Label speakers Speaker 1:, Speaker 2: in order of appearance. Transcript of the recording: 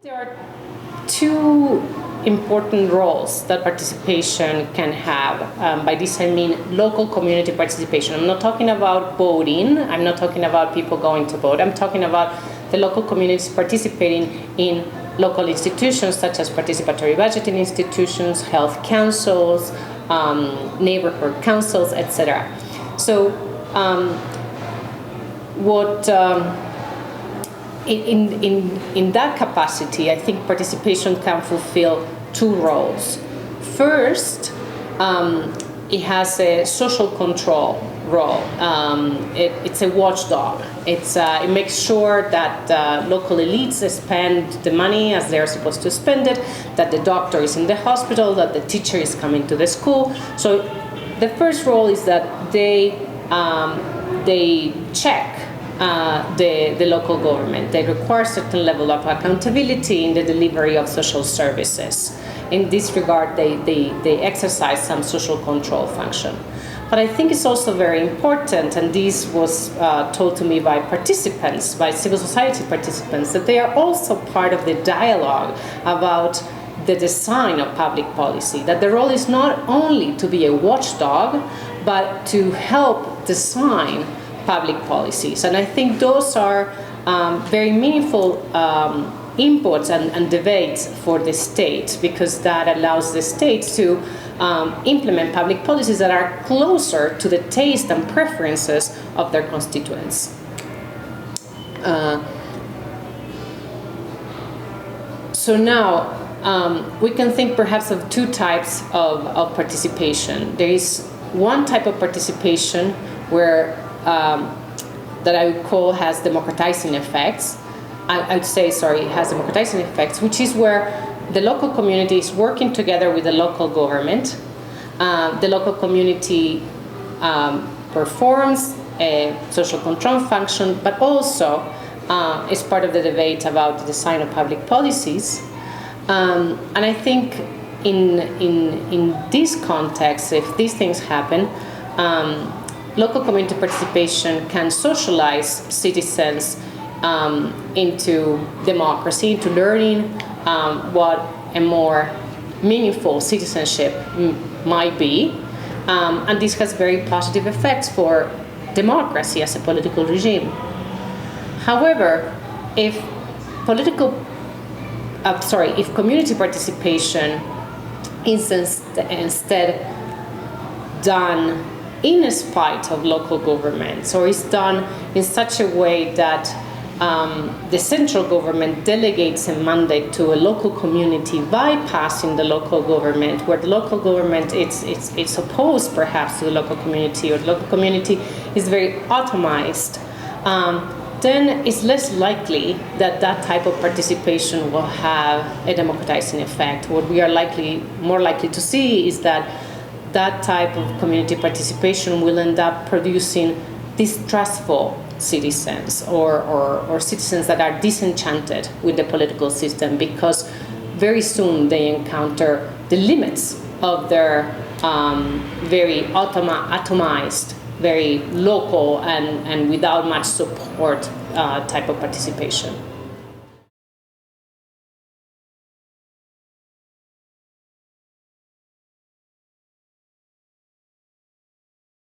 Speaker 1: There are two important roles that participation can have. By this I mean local community participation. I'm not talking about voting, I'm not talking about people going to vote, I'm talking about the local communities participating in local institutions such as participatory budgeting institutions, health councils, neighborhood councils, etc. So in that capacity, I think participation can fulfill two roles. First, it has a social control role. It's a watchdog. It makes sure that local elites spend the money as they're supposed to spend it, that the doctor is in the hospital, that the teacher is coming to the school. So the first role is that they check the local government. They require a certain level of accountability in the delivery of social services. In this regard, they exercise some social control function. But I think it's also very important, and this was told to me by participants, by civil society participants, that they are also part of the dialogue about the design of public policy, that the role is not only to be a watchdog, but to help design public policies. And I think those are very meaningful inputs and debates for the state, because that allows the state to implement public policies that are closer to the taste and preferences of their constituents. So now we can think perhaps of two types of participation. There is one type of participation where that I would call has democratizing effects. I would say, sorry, has democratizing effects, which is where the local community is working together with the local government. The local community performs a social control function, but also is part of the debate about the design of public policies. And I think in this context, if these things happen, local community participation can socialize citizens into democracy, into learning what a more meaningful citizenship might be. And this has very positive effects for democracy as a political regime. However, if community participation is instead done in spite of local governments, or is done in such a way that the central government delegates a mandate to a local community, bypassing the local government, where the local government it's opposed perhaps to the local community, or the local community is very atomized, then it's less likely that that type of participation will have a democratizing effect. What we are more likely to see is that type of community participation will end up producing distrustful citizens, or citizens that are disenchanted with the political system, because very soon they encounter the limits of their very atomized, very local and without much support type of participation.